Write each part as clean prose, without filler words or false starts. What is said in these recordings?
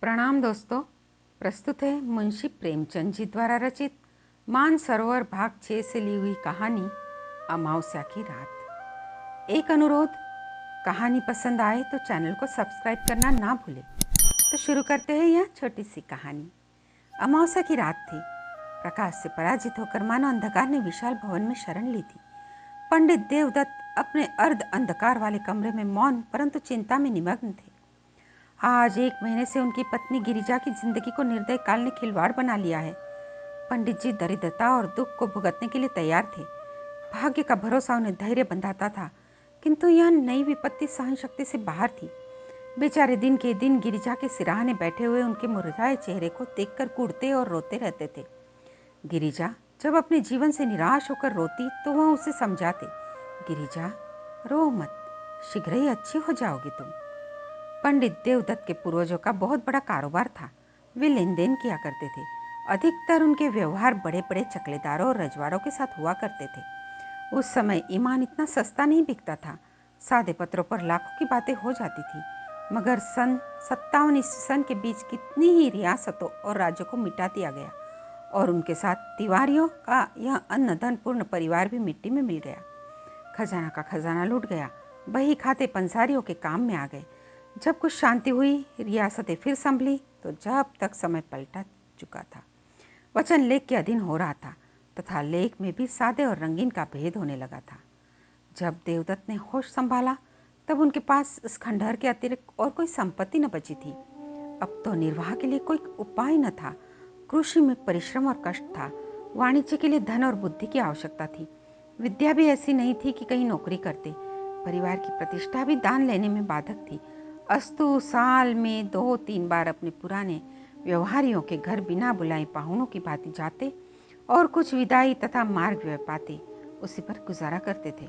प्रणाम दोस्तों। प्रस्तुत है मुंशी प्रेमचंद जी द्वारा रचित मानसरोवर भाग 6 से ली हुई कहानी अमावस्या की रात। एक अनुरोध, कहानी पसंद आए तो चैनल को सब्सक्राइब करना ना भूलें। तो शुरू करते हैं यह छोटी सी कहानी। अमावस्या की रात थी। प्रकाश से पराजित होकर मानो अंधकार ने विशाल भवन में शरण ली थी। पंडित देवदत्त अपने अर्ध अंधकार वाले कमरे में मौन परंतु चिंता में निमग्न थे। आज 1 महीने से उनकी पत्नी गिरिजा की जिंदगी को निर्दय काल ने खिलवाड़ बना लिया है। पंडित जी दरिद्रता और दुख को भुगतने के लिए तैयार थे। भाग्य का भरोसा उन्हें धैर्य बंधाता था, किंतु यह नई विपत्ति सहन शक्ति से बाहर थी। बेचारे दिन के दिन गिरिजा के सिराहने बैठे हुए उनके मुरझाए चेहरे को देखकर कूदते और रोते रहते थे। गिरिजा जब अपने जीवन से निराश होकर रोती तो वह उसे समझाते, गिरिजा रो मत, शीघ्र ही अच्छी हो जाओगी तुम। पंडित देवदत्त के पूर्वजों का बहुत बड़ा कारोबार था। वे लेन देन किया करते थे। अधिकतर उनके व्यवहार बड़े बड़े चकलेदारों और रजवाड़ों के साथ हुआ करते थे। उस समय ईमान इतना सस्ता नहीं बिकता था। सादे पत्रों पर लाखों की बातें हो जाती थी। मगर सन 57 ईस्वी सन के बीच कितनी ही रियासतों और राज्यों को मिटा दिया गया और उनके साथ तिवारियों का यह अन्नधन पूर्ण परिवार भी मिट्टी में मिल गया। खजाना का खजाना लूट गया। बही खाते पंसारियों के काम में आ गए। जब कुछ शांति हुई, रियासतें फिर संभली, तो जब तक समय पलटा चुका था, वचन लेख के अधीन हो रहा था तथा लेख में भी सादे और रंगीन का भेद होने लगा था। जब देवदत्त ने होश संभाला तब उनके पास इस खंडहर के अतिरिक्त और कोई संपत्ति न बची थी। अब तो निर्वाह के लिए कोई उपाय न था। कृषि में परिश्रम और कष्ट था। वाणिज्य के लिए धन और बुद्धि की आवश्यकता थी। विद्या भी ऐसी नहीं थी कि कहीं नौकरी करते। परिवार की प्रतिष्ठा भी दान लेने में बाधक थी। अस्तु साल में 2-3 बार अपने पुराने व्यवहारियों के घर बिना बुलाए पाहुणों की भांति जाते और कुछ विदाई तथा मार्ग व्यय पाते, उसी पर गुजारा करते थे।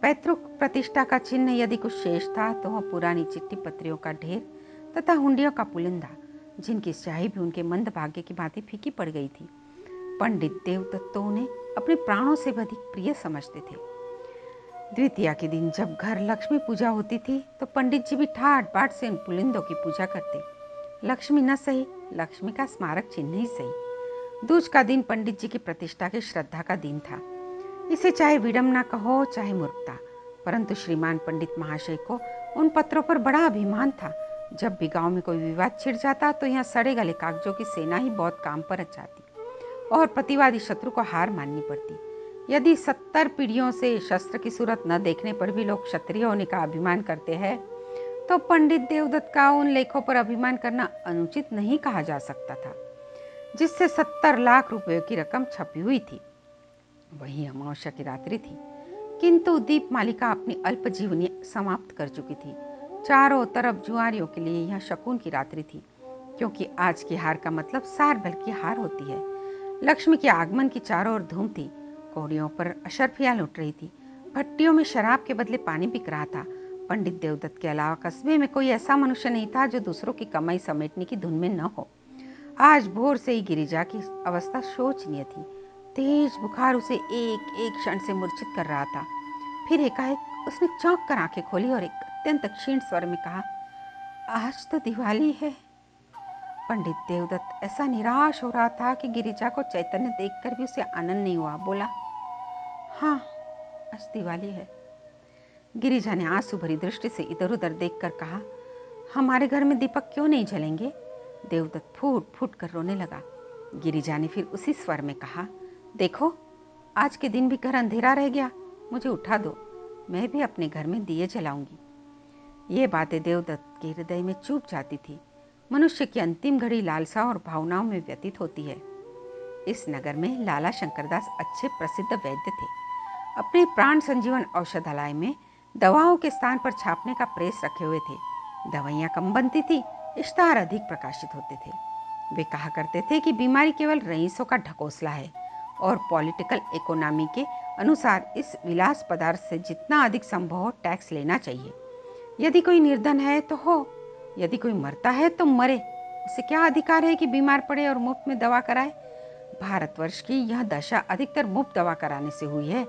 पैतृक प्रतिष्ठा का चिन्ह यदि कुछ शेष था तो वह पुरानी चिट्ठी पत्रियों का ढेर तथा हुंडियों का पुलिंदा, जिनकी स्याही भी उनके मंद भाग्य की भांति फीकी पड़ गई थी। पंडित देवदत्त तो उन्हें अपने प्राणों से भी अधिक प्रिय समझते थे। द्वितीया के दिन जब घर लक्ष्मी पूजा होती थी तो पंडित जी भी ठाट बाट से उन पुलिंदों की पूजा करते। लक्ष्मी न सही, लक्ष्मी का स्मारक चिन्ह ही सही। दूज का दिन पंडित जी की प्रतिष्ठा की श्रद्धा का दिन था। इसे चाहे विडम्बना कहो चाहे मूर्खता, परंतु श्रीमान पंडित महाशय को उन पत्रों पर बड़ा अभिमान था। जब भी गांव में कोई विवाद छिड़ जाता तो यहाँ सड़े गले कागजों की सेना ही बहुत काम पर जाती और प्रतिवादी शत्रु को हार माननी पड़ती। यदि 70 पीढ़ियों से शस्त्र की सूरत न देखने पर भी लोग क्षत्रिय होने का अभिमान करते हैं, तो पंडित देवदत्त का उन लेखों पर अभिमान करना अनुचित नहीं कहा जा सकता था, जिससे 70 लाख रुपयों की रकम छपी हुई थी। वही अमावस्या की रात्रि थी, किंतु दीप मालिका अपनी अल्प जीवनी समाप्त कर चुकी थी। चारों तरफ जुआरियों के लिए यह शकुन की रात्रि थी, क्योंकि आज की हार का मतलब सार भर की हार होती है। लक्ष्मी के आगमन की चारों ओर धूम थी। कौड़ियों पर अशर्फियां लुट रही थी। भट्टियों में शराब के बदले पानी बिक रहा था। पंडित देवदत्त के अलावा कस्बे में कोई ऐसा मनुष्य नहीं था जो दूसरों की कमाई समेटने की धुन में न हो। आज भोर से ही गिरिजा की अवस्था शोचनीय थी। तेज बुखार उसे एक एक क्षण से मूर्छित कर रहा था। फिर एकाएक उसने चौंक कर आंखें खोली और एक अत्यंत क्षीण स्वर में कहा, आज तो दिवाली है। पंडित देवदत्त ऐसा निराश हो रहा था कि गिरिजा को चैतन्य देखकर भी उसे आनंद नहीं हुआ। बोला, हाँ, आज दिवाली है। गिरिजा ने आंसू भरी दृष्टि से इधर उधर देखकर कहा, हमारे घर में दीपक क्यों नहीं जलेंगे? देवदत्त फूट फूट कर रोने लगा। गिरिजा ने फिर उसी स्वर में कहा, देखो, आज के दिन भी घर अंधेरा रह गया, मुझे उठा दो, मैं भी अपने घर में दिए जलाऊंगी। ये बातें देवदत्त के हृदय में चुभ जाती थी। मनुष्य की अंतिम घड़ी लालसा और भावनाओं में व्यतीत होती है। इस नगर में लाला शंकरदास अच्छे प्रसिद्ध वैद्य थे। अपने प्राण संजीवन औषधालय में दवाओं के स्थान पर छापने का प्रेस रखे हुए थे। दवाइयाँ कम बनती थी, इश्तहार अधिक प्रकाशित होते थे। वे कहा करते थे कि बीमारी केवल रईसों का ढकोसला है और पॉलिटिकल इकोनॉमी के अनुसार इस विलास पदार्थ से जितना अधिक संभव हो टैक्स लेना चाहिए। यदि कोई निर्धन है तो हो, यदि कोई मरता है तो मरे, उसे क्या अधिकार है कि बीमार पड़े और मुफ्त में दवा कराए? भारतवर्ष की यह दशा अधिकतर मुफ्त दवा कराने से हुई है।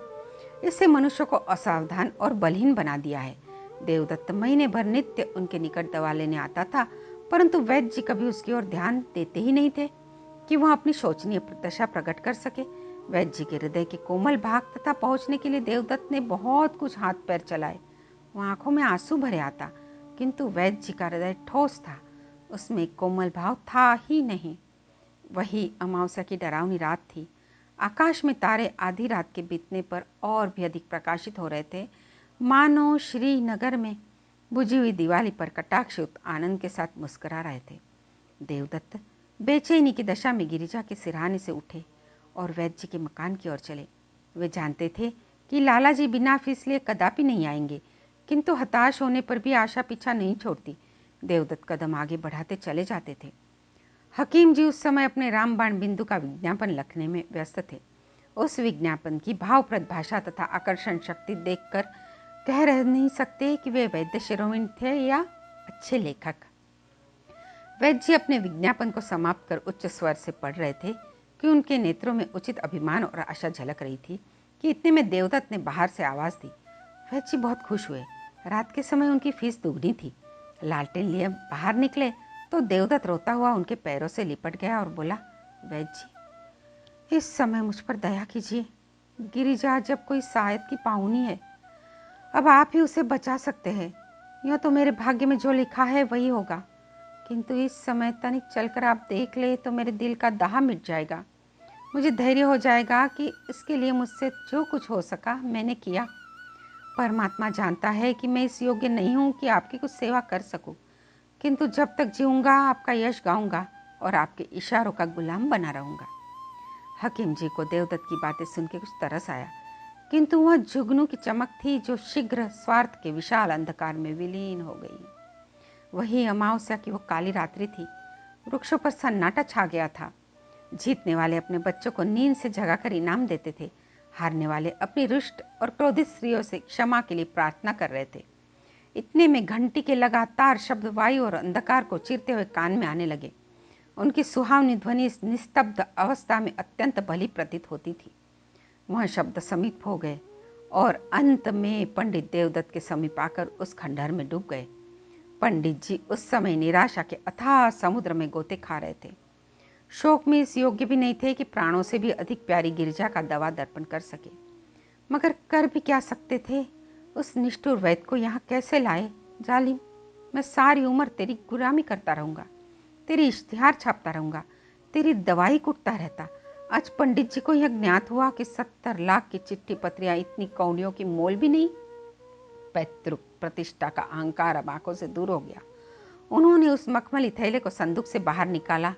इससे मनुष्य को असावधान और बलहीन बना दिया है। देवदत्त महीने भर नित्य उनके निकट दवा लेने आता था, परंतु वैद्य जी कभी उसकी ओर ध्यान देते ही नहीं थे कि वह अपनी शोचनीय दशा प्रकट कर सके। वैद्य जी के हृदय के कोमल भाग तथा पहुंचने के लिए देवदत्त ने बहुत कुछ हाथ पैर चलाए। वह आंखों में आंसू भरे आता, किंतु वैद्य जी का हृदय ठोस था, उसमें कोमल भाव था ही नहीं। वही अमावस्या की डरावनी रात थी। आकाश में तारे आधी रात के बीतने पर और भी अधिक प्रकाशित हो रहे थे, मानो श्रीनगर में बुझी हुई दिवाली पर कटाक्षयुक्त आनंद के साथ मुस्कुरा रहे थे। देवदत्त बेचैनी की दशा में गिरिजा के सिरहाने से उठे और वैद्य जी के मकान की ओर चले। वे जानते थे कि लाला जी बिना फीस लिए कदापि नहीं आएंगे, किंतु हताश होने पर भी आशा पीछा नहीं छोड़ती। देवदत्त कदम आगे बढ़ाते चले जाते थे। हकीम जी उस समय अपने रामबाण बिंदु का विज्ञापन लिखने में व्यस्त थे। उस विज्ञापन की भावप्रद भाषा तथा आकर्षण शक्ति देखकर कह रह नहीं सकते कि वे वैद्य शिरोमणि थे या अच्छे लेखक। वैद्य जी अपने विज्ञापन को समाप्त कर उच्च स्वर से पढ़ रहे थे कि उनके नेत्रों में उचित अभिमान और आशा झलक रही थी कि इतने में देवदत्त ने बाहर से आवाज दी। वैद्य जी बहुत खुश हुए। रात के समय उनकी फीस दुगनी थी। लालटेन लिए बाहर निकले तो देवदत्त रोता हुआ उनके पैरों से लिपट गया और बोला, वैद्य जी, इस समय मुझ पर दया कीजिए। गिरिजा जब कोई शायद की पाहुनी है, अब आप ही उसे बचा सकते हैं। यह तो मेरे भाग्य में जो लिखा है वही होगा, किंतु इस समय तनिक चलकर आप देख ले तो मेरे दिल का दाह मिट जाएगा। मुझे धैर्य हो जाएगा कि इसके लिए मुझसे जो कुछ हो सका मैंने किया। परमात्मा जानता है कि मैं इस योग्य नहीं हूँ कि आपकी कुछ सेवा कर सकूँ, किंतु जब तक जीऊँगा आपका यश गाऊंगा और आपके इशारों का गुलाम बना रहूँगा। हकीम जी को देवदत्त की बातें सुन के कुछ तरस आया, किंतु वह जुगनू की चमक थी जो शीघ्र स्वार्थ के विशाल अंधकार में विलीन हो गई। वही अमावस्या की वो काली रात्रि थी। वृक्षों पर सन्नाटा छा गया था। जीतने वाले अपने बच्चों को नींद से जगाकर इनाम देते थे, हारने वाले अपनी रुष्ट और क्रोधित स्त्रियों से क्षमा के लिए प्रार्थना कर रहे थे। इतने में घंटी के लगातार शब्द वायु और अंधकार को चीरते हुए कान में आने लगे। उनकी सुहावनी ध्वनि इस निस्तब्ध अवस्था में अत्यंत भली प्रतीत होती थी। वह शब्द समीप हो गए और अंत में पंडित देवदत्त के समीप आकर उस खंडहर में डूब गए। पंडित जी उस समय निराशा के अथाह समुद्र में गोते खा रहे थे। शोक में इस योग्य भी नहीं थे कि प्राणों से भी अधिक प्यारी गिरिजा का दवा दर्पण कर सके, मगर कर भी क्या सकते थे। उस निष्ठुर वैद्य को यहाँ कैसे लाए? जालिम, मैं सारी उम्र तेरी गुलामी करता रहूंगा, तेरी इश्तिहार छापता रहूंगा, तेरी दवाई कुटता रहता। आज पंडित जी को यह ज्ञात हुआ कि 70 लाख की चिट्ठी पत्रियां इतनी कौड़ियों की मोल भी नहीं। पैतृक प्रतिष्ठा का अहंकार अब आंखों से दूर हो गया। उन्होंने उस मखमली थैले को संदूक से बाहर निकाला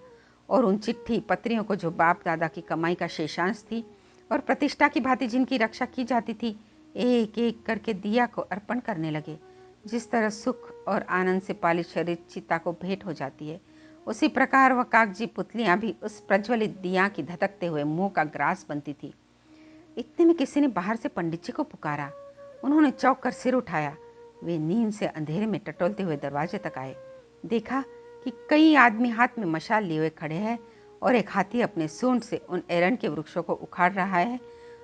और उन चिट्ठी पत्रियों को, जो बाप दादा की कमाई का शेषांश थी और प्रतिष्ठा की भांति जिनकी रक्षा की जाती थी, एक एक करके दिया को अर्पण करने लगे। जिस तरह सुख और आनंद से पालित शरीर चिता को भेंट हो जाती है, उसी प्रकार वह कागजी पुतलियां भी उस प्रज्वलित दिया की धधकते हुए मुंह का ग्रास बनती थी। इतने में किसी ने बाहर से पंडित जी को पुकारा। उन्होंने चौंक कर सिर उठाया। वे नींद से अंधेरे में टटोलते हुए दरवाजे तक आए। देखा कि कई आदमी हाथ में मशाल लिए हुए खड़े हैं और एक हाथी अपने सूंड से उन एरंड के वृक्षों को उखाड़ रहा है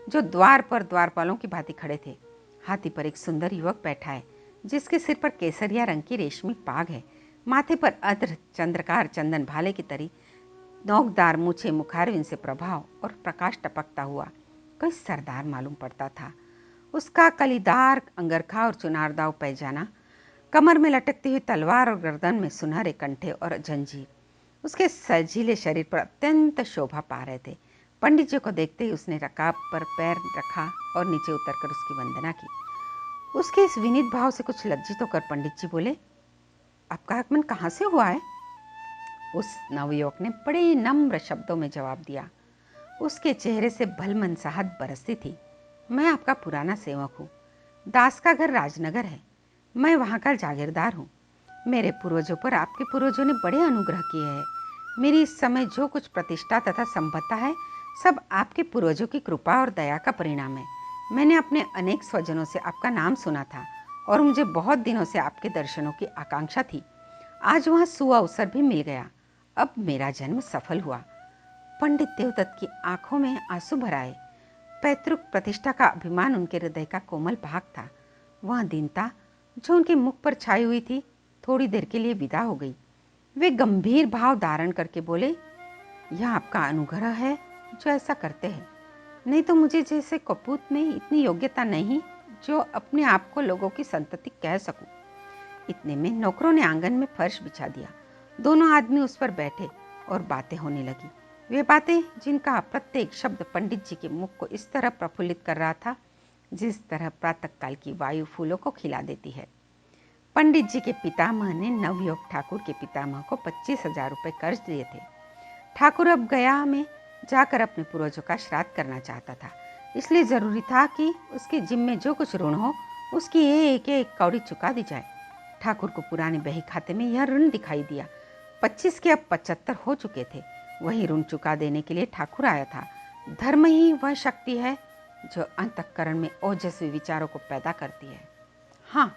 जो द्वार पर द्वारपालों की भांति खड़े थे। हाथी पर एक सुंदर युवक बैठा है, जिसके सिर पर केसरिया रंग की रेशमी पाग है, माथे पर अद्र चंद्रकार चंदन भाले की तरी नोकदार मूछे मुखारविंद से प्रभाव और प्रकाश टपकता हुआ कोई सरदार मालूम पड़ता था। उसका कलीदार अंगरखा और चुनारदाव पैजाना, कमर में लटकती हुई तलवार और गर्दन में सुनहरे कंठे और जंजीर उसके सजीले शरीर पर अत्यंत शोभा पा रहे थे। पंडित जी को देखते ही उसने रकाब पर पैर रखा और नीचे उतरकर उसकी वंदना की। उसके इस विनीत भाव से कुछ लज्जित होकर पंडित जी बोले, आपका आगमन कहाँ से हुआ है? उस नवयुवक ने बड़े नम्र शब्दों में जवाब दिया। उसके चेहरे से भलमनसाहट बरसती थी। मैं आपका पुराना सेवक हूँ। दास का घर राजनगर है। मैं वहाँ का जागीरदार हूँ। मेरे पूर्वजों पर आपके पूर्वजों ने बड़े अनुग्रह किए हैं। मेरी इस समय जो कुछ प्रतिष्ठा तथा संपत्ता है, सब आपके पूर्वजों की कृपा और दया का परिणाम है। मैंने अपने अनेक स्वजनों से आपका नाम सुना था और मुझे बहुत दिनों से आपके दर्शनों की आकांक्षा थी। आज वहाँ सुअवसर भी मिल गया। अब मेरा जन्म सफल हुआ। पंडित देवदत्त की आंखों में आंसू भर आए। पैतृक प्रतिष्ठा का अभिमान उनके हृदय का कोमल भाग था। वह दीनता जो उनके मुख पर छाई हुई थी थोड़ी देर के लिए विदा हो गई। वे गंभीर भाव धारण करके बोले, यह आपका अनुग्रह है जो ऐसा करते हैं, नहीं तो मुझे जैसे कपूत में इतनी योग्यता नहीं जो अपने आप को लोगों की संतति कह सकूं। इतने में नौकरों ने आंगन में फर्श बिछा दिया। दोनों आदमी उस पर बैठे और बातें होने लगी। वे बातें जिनका प्रत्येक शब्द पंडित जी के मुख को इस तरह प्रफुल्लित कर रहा था जिस तरह प्रातःकाल की वायु फूलों को खिला देती है। पंडित जी के पितामह ने नवयुवक ठाकुर के पितामह को 25,000 रुपये कर्ज दिए थे। ठाकुर अब गया में जाकर अपने पूर्वजों का श्राद्ध करना चाहता था, इसलिए जरूरी था कि उसके जिम्मे जो कुछ ऋण हो उसकी एक एक कौड़ी चुका दी जाए। ठाकुर को पुराने बही खाते में यह ऋण दिखाई दिया। 25 के अब 75 हो चुके थे। वही ऋण चुका देने के लिए ठाकुर आया था। धर्म ही वह शक्ति है जो अंतःकरण में ओजस्वी विचारों को पैदा करती है। हाँ,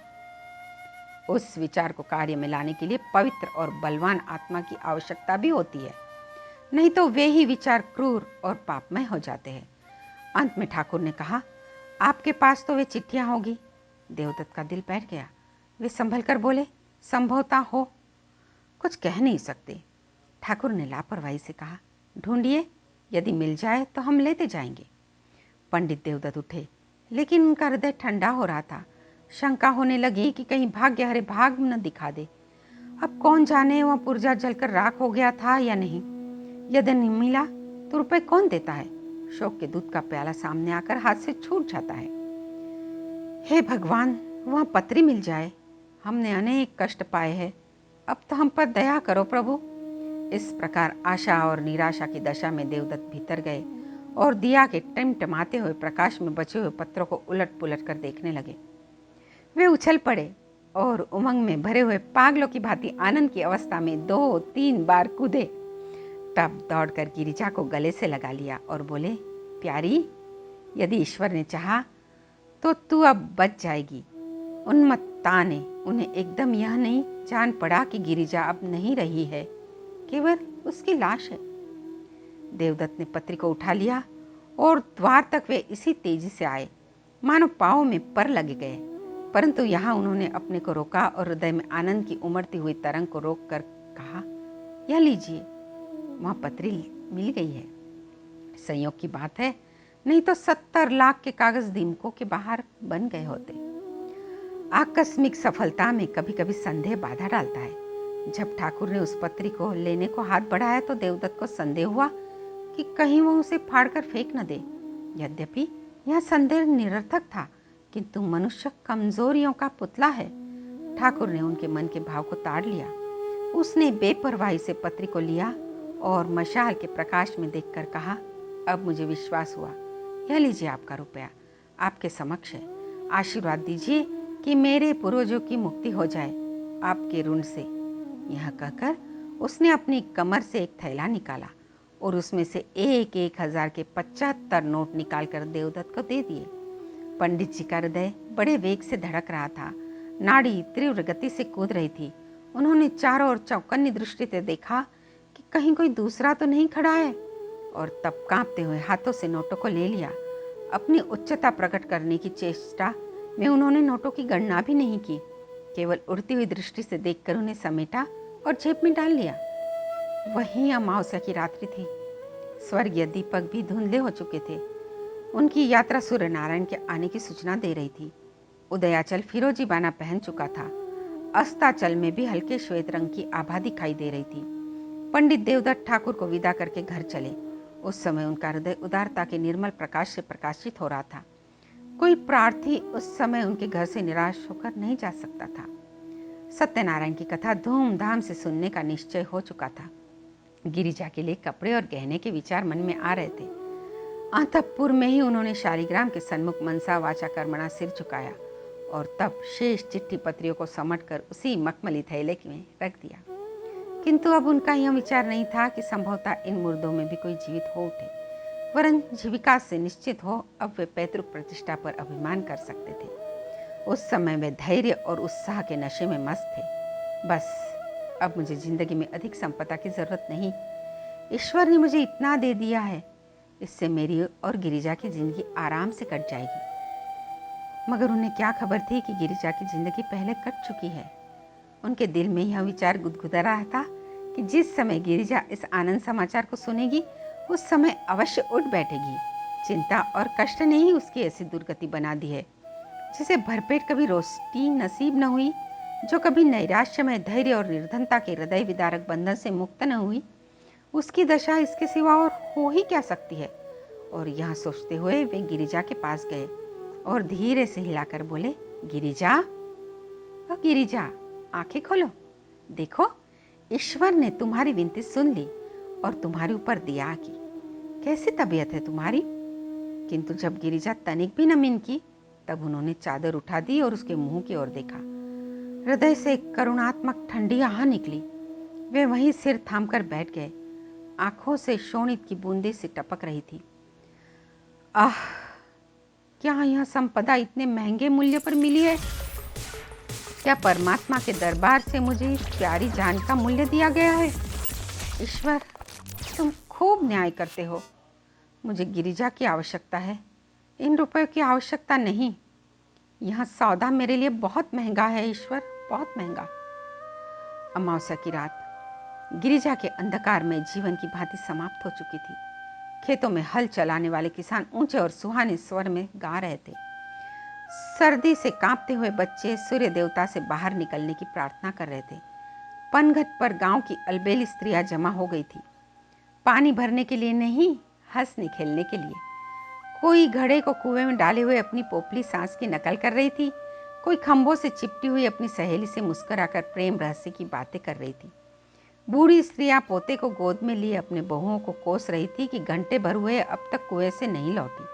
उस विचार को कार्य में लाने के लिए पवित्र और बलवान आत्मा की आवश्यकता भी होती है, नहीं तो वे ही विचार क्रूर और पापमय हो जाते हैं। अंत में ठाकुर ने कहा, आपके पास तो वे चिट्ठियां होगी। देवदत्त का दिल बैठ गया। वे संभल कर बोले, संभवता हो, कुछ कह नहीं सकते। ठाकुर ने लापरवाही से कहा, ढूंढिए, यदि मिल जाए तो हम लेते जाएंगे। पंडित देवदत्त उठे, लेकिन उनका हृदय ठंडा हो रहा था। शंका होने लगी कि कहीं भाग्य हरे भाग न दिखा दे। अब कौन जाने वह पुर्जा जलकर राख हो गया था या नहीं। यदि नहीं मिला तो रुपए कौन देता है। शोक के दूध का प्याला सामने आकर हाथ से छूट जाता है। हे भगवान, वह पत्री मिल जाए। हमने अनेक कष्ट पाए हैं, अब तो हम पर दया करो प्रभु। इस प्रकार आशा और निराशा की दशा में देवदत्त भीतर गए और दिया के टिमटिमाते हुए प्रकाश में बचे हुए पत्रों को उलट पुलट कर देखने लगे। वे उछल पड़े और उमंग में भरे हुए पागलों की भांति आनंद की अवस्था में 2-3 बार कूदे। तब दौड़कर गिरिजा को गले से लगा लिया और बोले, प्यारी, यदि ईश्वर ने चाहा तो तू अब बच जाएगी। उन्मत्ता ने उन्हें एकदम यह नहीं जान पड़ा कि गिरिजा अब नहीं रही है, केवल उसकी लाश है। देवदत्त ने पत्री को उठा लिया और द्वार तक वे इसी तेजी से आए मानो पांव में पर लगे गए, परंतु यहाँ उन्होंने अपने को रोका और हृदय में आनंद की उमड़ती हुई तरंग को रोक कर कहा, यह लीजिए, वहाँ पत्री मिल गई है। संयोग की बात है, नहीं तो 70 लाख के कागज दीमकों के बाहर बन गए होते। आकस्मिक सफलता में कभी कभी संदेह बाधा डालता है। जब ठाकुर ने उस पत्री को लेने को हाथ बढ़ाया तो देवदत्त को संदेह हुआ कि कहीं वो उसे फाड़कर फेंक न दे। यद्यपि यह संदेह निरर्थक था, किंतु मनुष्य कमजोरियों का पुतला है। ठाकुर ने उनके मन के भाव को ताड़ लिया। उसने बेपरवाही से पत्री को लिया और मशाल के प्रकाश में देखकर कहा, अब मुझे विश्वास हुआ। यह लीजिए आपका रुपया, आपके समक्ष है। आशीर्वाद दीजिए कि मेरे पूर्वजों की मुक्ति हो जाए आपके ऋण से। यह कहकर उसने अपनी कमर से एक थैला निकाला और उसमें से 1,000 के 75 नोट निकालकर देवदत्त को दे दिए। पंडित जी का हृदय बड़े वेग से धड़क रहा था। नाड़ी तीव्र गति से कूद रही थी। उन्होंने चारों ओर चौकन्नी दृष्टि से देखा कि कहीं कोई दूसरा तो नहीं खड़ा है, और तब कांपते हुए हाथों से नोटों को ले लिया। अपनी उच्चता प्रकट करने की चेष्टा में उन्होंने नोटों की गणना भी नहीं की, केवल उड़ती हुई दृष्टि से देखकर उन्हें समेटा और जेब में डाल लिया। वही अमावस्या की रात्रि थी। स्वर्गीय दीपक भी धुंधले हो चुके थे। उनकी यात्रा सूर्य नारायण के आने की सूचना दे रही थी। उदयाचल फिरोजी बाना पहन चुका था। अस्ताचल में भी हल्के श्वेत रंग की आभा दिखाई दे रही थी। पंडित देवदत्त ठाकुर को विदा करके घर चले। उस समय उनका हृदय उदारता के निर्मल प्रकाश से प्रकाशित हो रहा था। कोई प्रार्थी उस समय उनके घर से निराश होकर नहीं जा सकता था। सत्यनारायण की कथा धूमधाम से सुनने का निश्चय हो चुका था। गिरिजा के लिए कपड़े और गहने के विचार मन में आ रहे थे। अंतःपुर में ही उन्होंने शालिग्राम के सन्मुख मनसा वाचा कर्मणा सिर झुकाया और तब शेष चिट्ठी पत्रियों को समटकर उसी मखमली थैले में रख दिया। किंतु अब उनका यह विचार नहीं था कि संभवतः इन मुर्दों में भी कोई जीवित हो उठे, वरन जीविका से निश्चित हो अब वे पैतृक प्रतिष्ठा पर अभिमान कर सकते थे। उस समय वे धैर्य और उत्साह के नशे में मस्त थे। बस अब मुझे जिंदगी में अधिक संपदा की जरूरत नहीं। ईश्वर ने मुझे इतना दे दिया है, इससे मेरी और गिरिजा की जिंदगी आराम से कट जाएगी। मगर उन्हें क्या खबर थी कि गिरिजा की जिंदगी पहले कट चुकी है। उनके दिल में यह विचार गुदगुदा रहा था कि जिस समय गिरिजा इस आनंद समाचार को सुनेगी उस समय अवश्य उठ बैठेगी। चिंता और कष्ट ने ही उसकी ऐसी दुर्गति बना दी है। जिसे भरपेट कभी रोटी नसीब न हुई, जो कभी नैराश्य में धैर्य और निर्धनता के हृदय विदारक बंधन से मुक्त न हुई, उसकी दशा इसके सिवा और हो ही क्या सकती है। और यह सोचते हुए वे गिरिजा के पास गए और धीरे से हिलाकर बोले, गिरिजा, ओ गिरिजा, आंखें खोलो। देखो, ईश्वर ने तुम्हारी विनती सुन ली और तुम्हारे ऊपर दया की। कैसी तबीयत है तुम्हारी? किंतु जब गिरिजा तनिक भी न मिन की, तब उन्होंने चादर उठा दी और उसके मुंह की ओर देखा। हृदय से करुणात्मक ठंडी आह निकली। वे वहीं सिर थामकर बैठ गए। आंखों से शोणित की बूंदें से टपक रही थी। आह, क्या यह संपदा इतने महंगे मूल्य पर मिली है? क्या परमात्मा के दरबार से मुझे इस प्यारी जान का मूल्य दिया गया है? ईश्वर, तुम खूब न्याय करते हो। मुझे गिरिजा की आवश्यकता है, इन रुपयों की आवश्यकता नहीं। यह सौदा मेरे लिए बहुत महंगा है ईश्वर, बहुत महंगा। अमावस्या की रात गिरिजा के अंधकार में जीवन की भांति समाप्त हो चुकी थी। खेतों में हल चलाने वाले किसान ऊंचे और सुहाने स्वर में गा रहे थे। सर्दी से कांपते हुए बच्चे सूर्य देवता से बाहर निकलने की प्रार्थना कर रहे थे। पनघट पर गांव की अलबेली स्त्रियां जमा हो गई थी, पानी भरने के लिए नहीं, हंसने खेलने के लिए। कोई घड़े को कुएं में डाले हुए अपनी पोपली सांस की नकल कर रही थी, कोई खंभों से चिपटी हुई अपनी सहेली से मुस्कुराकर प्रेम रहस्य की बातें कर रही थी। बूढ़ी स्त्रियां पोते को गोद में लिए अपने बहुओं को कोस रही थी कि घंटे भर हुए अब तक कुएं से नहीं लौटी।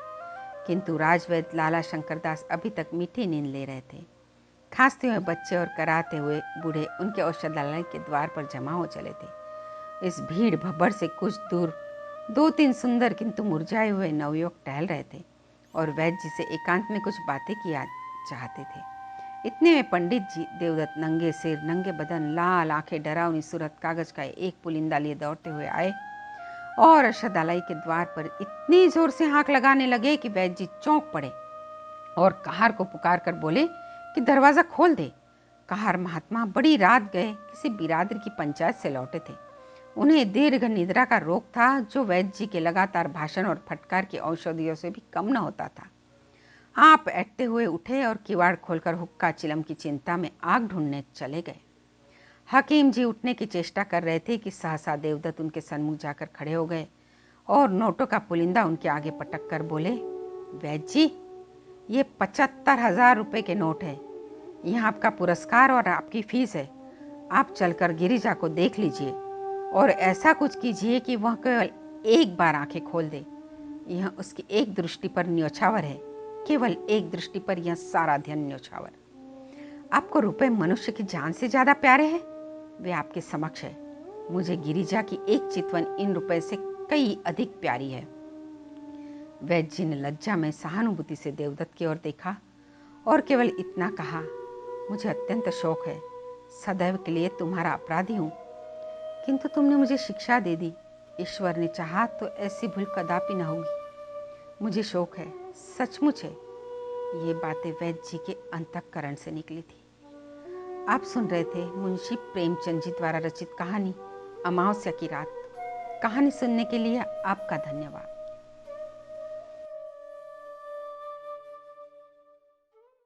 किंतु राजवैद्य लाला शंकरदास अभी तक मीठी नींद ले रहे थे। खांसते हुए बच्चे और कराहते हुए बूढ़े उनके औषधालय के द्वार पर जमा हो चले थे। इस भीड़ भब्बड़ से कुछ दूर 2-3 सुंदर किंतु मुरझाए हुए नवयुवक टहल रहे थे और वैद्य जी से एकांत में कुछ बातें किया चाहते थे। इतने में पंडित जी देवदत्त नंगे सिर, नंगे बदन, लाल आंखें, डरावनी सूरत, कागज का एक पुलिंदा लिए दौड़ते हुए आए और औषधालय के द्वार पर इतनी जोर से हाँक लगाने लगे कि वैद्य जी चौंक पड़े और कहार को पुकार कर बोले कि दरवाजा खोल दे। कहार महात्मा बड़ी रात गए किसी बिरादर की पंचायत से लौटे थे। उन्हें दीर्घ निद्रा का रोग था, जो वैद्य जी के लगातार भाषण और फटकार की औषधियों से भी कम न होता था। आप ऐठते हुए उठे और किवाड़ खोलकर हुक्का चिलम की चिंता में आग ढूंढने चले गए। हकीम जी उठने की चेष्टा कर रहे थे कि सहसा देवदत्त उनके सन्मुख जाकर खड़े हो गए और नोटों का पुलिंदा उनके आगे पटक कर बोले, वैद्य जी, ये 75,000 रुपए के नोट है। यह आपका पुरस्कार और आपकी फीस है। आप चलकर गिरिजा को देख लीजिए और ऐसा कुछ कीजिए कि वह केवल एक बार आंखें खोल दे। यह उसकी एक दृष्टि पर न्योछावर है, केवल एक दृष्टि पर यह सारा ध्यान न्योछावर। आपको रुपए मनुष्य की जान से ज्यादा प्यारे हैं। वे आपके समक्ष है। मुझे गिरिजा की एक चितवन इन रुपए से कई अधिक प्यारी है। वैद्य जी ने लज्जा में सहानुभूति से देवदत्त की ओर देखा और केवल इतना कहा, मुझे अत्यंत शौक है, सदैव के लिए तुम्हारा अपराधी हूं, किंतु तुमने मुझे शिक्षा दे दी। ईश्वर ने चाहा तो ऐसी भूल कदापि न होगी। मुझे शौक है, सचमुच है। ये बातें वैद्य जी के अंतःकरण से निकली थी। आप सुन रहे थे मुंशी प्रेमचंद जी द्वारा रचित कहानी अमावस्या की रात। कहानी सुनने के लिए आपका धन्यवाद।